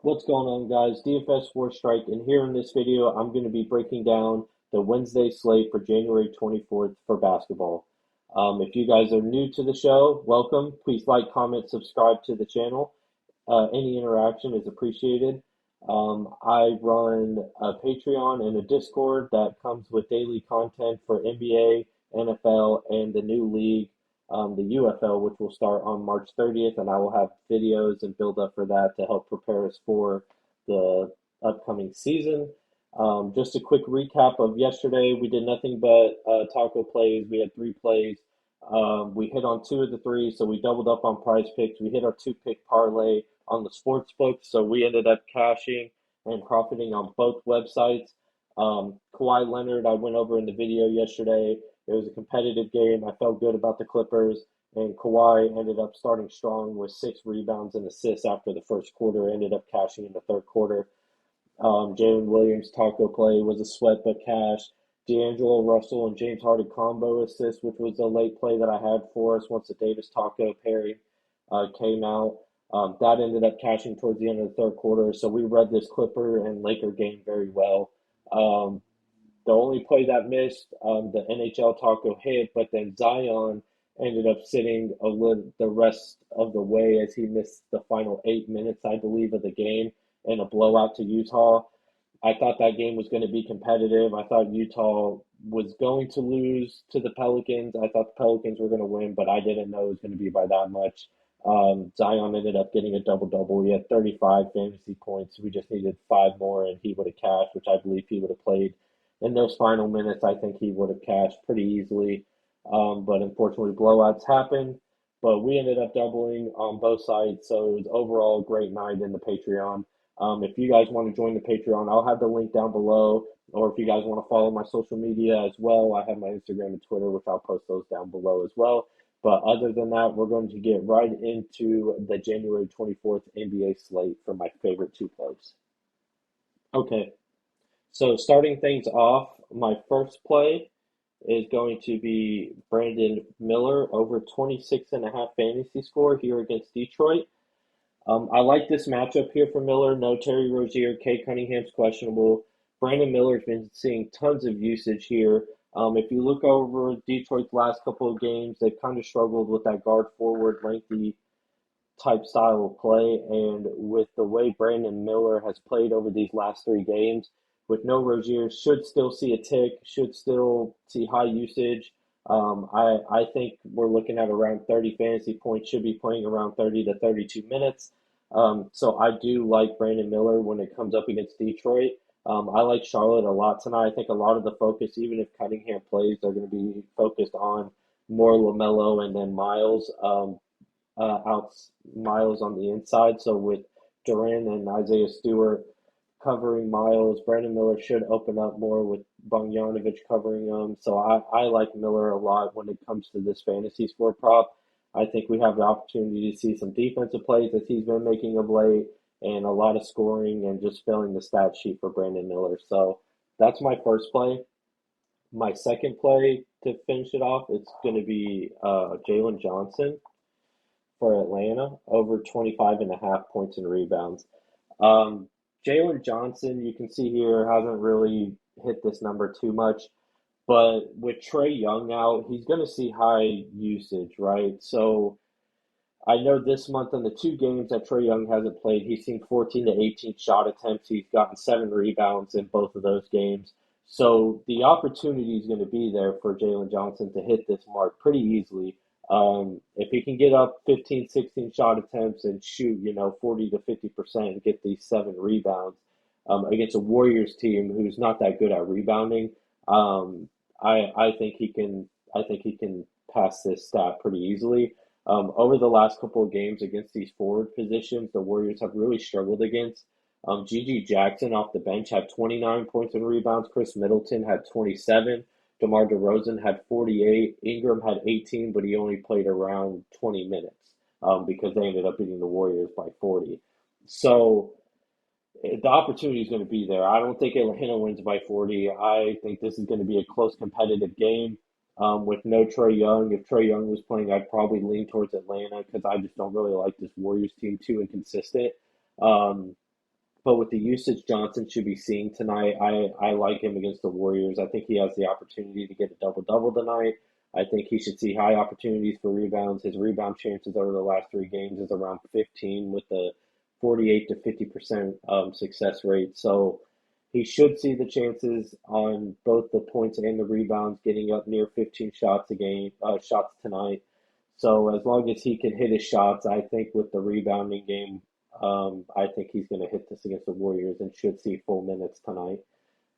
What's going on, guys? DFS Sports Strike, and here in this video, I'm going to be breaking down the Wednesday slate for January 24th for basketball. If you guys are new to the show, welcome. Please like, comment, subscribe to the channel. Any interaction is appreciated. I run a Patreon and a Discord that comes with daily content for NBA, NFL, and the new league, the UFL, which will start on March 30th, and I will have videos and build up for that to help prepare us for the upcoming season. Just a quick recap of yesterday. We did nothing but taco plays. We had 3 plays. We hit on 2 of the 3, so we doubled up on prize picks. We hit our 2 pick parlay on the sports book, so we ended up cashing and profiting on both websites. Kawhi Leonard, I went over in the video yesterday. It was a competitive game. I felt good about the Clippers, and Kawhi ended up starting strong with 6 rebounds and assists after the first quarter. Ended up cashing in the third quarter. Jalen Williams' taco play was a sweat but cash. D'Angelo Russell and James Harden combo assist, which was a late play that I had for us once the Davis taco pairing came out. That ended up cashing towards the end of the third quarter. So we read this Clipper and Laker game very well. Um, the only play that missed, the NHL taco hit, but then Zion ended up sitting the rest of the way as he missed the final 8 minutes, I believe, of the game in a blowout to Utah. I thought that game was going to be competitive. I thought Utah was going to lose to the Pelicans. I thought the Pelicans were going to win, but I didn't know it was going to be by that much. Zion ended up getting a double double. He had 35 fantasy points. We just needed 5 more, and he would have cashed, which I believe he would have played in those final minutes. I think he would have cashed pretty easily. But unfortunately, blowouts happen. But we ended up doubling on both sides, so it was overall a great night in the Patreon. If you guys want to join the Patreon, I'll have the link down below. Or if you guys want to follow my social media as well, I have my Instagram and Twitter, which I'll post those down below as well. But other than that, we're going to get right into the January 24th NBA slate for my favorite 2 plays. Okay, so starting things off, my first play is going to be Brandon Miller over 26.5 fantasy score here against Detroit. I like this matchup here for Miller. No Terry Rozier, Kate Cunningham's questionable. Brandon Miller's been seeing tons of usage here. If you look over Detroit's last couple of games, they've kind of struggled with that guard forward lengthy type style of play. And with the way Brandon Miller has played over these last 3 games, with no Rozier, should still see a tick, should still see high usage. I think we're looking at around 30 fantasy points, should be playing around 30 to 32 minutes. So I do like Brandon Miller when it comes up against Detroit. I like Charlotte a lot tonight. I think a lot of the focus, even if Cunningham plays, they're going to be focused on more LaMelo and then Miles. Out Miles on the inside. So with Duran and Isaiah Stewart covering Miles, Brandon Miller should open up more with Bogdanovic covering him. So I like Miller a lot when it comes to this fantasy score prop. I think we have the opportunity to see some defensive plays that he's been making of late and a lot of scoring and just filling the stat sheet for Brandon Miller. So that's my first play. My second play to finish it off, it's going to be Jalen Johnson for Atlanta, over 25.5 points and rebounds. Um, Jalen Johnson, you can see here, hasn't really hit this number too much, but with Trae Young out, he's going to see high usage, right? So I know this month in the 2 games that Trae Young hasn't played, he's seen 14 to 18 shot attempts. He's gotten 7 rebounds in both of those games. So the opportunity is going to be there for Jalen Johnson to hit this mark pretty easily. If he can get up 15, 16 shot attempts and shoot, 40 to 50% and get these 7 rebounds against a Warriors team who's not that good at rebounding, I think he can. I think he can pass this stat pretty easily. Over the last couple of games against these forward positions, the Warriors have really struggled against. G.G. Jackson off the bench had 29 points and rebounds. Chris Middleton had 27. DeMar DeRozan had 48. Ingram had 18, but he only played around 20 minutes because they ended up beating the Warriors by 40. So the opportunity is going to be there. I don't think Atlanta wins by 40. I think this is going to be a close competitive game with no Trae Young. If Trae Young was playing, I'd probably lean towards Atlanta because I just don't really like this Warriors team, too inconsistent. Um, But with the usage Johnson should be seeing tonight, I like him against the Warriors. I think he has the opportunity to get a double-double tonight. I think he should see high opportunities for rebounds. His rebound chances over the last three games is around 15 with a 48 to 50% success rate. So he should see the chances on both the points and the rebounds, getting up near 15 shots a game, shots tonight. So as long as he can hit his shots, I think with the rebounding game, I think he's going to hit this against the Warriors and should see full minutes tonight.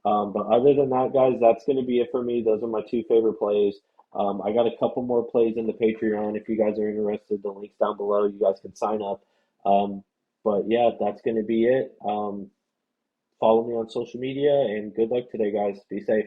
But other than that, guys, that's going to be it for me. Those are my two favorite plays. I got a couple more plays in the Patreon. If you guys are interested, the link's down below. You guys can sign up. Um, but yeah, that's going to be it. Follow me on social media and good luck today, guys. Be safe.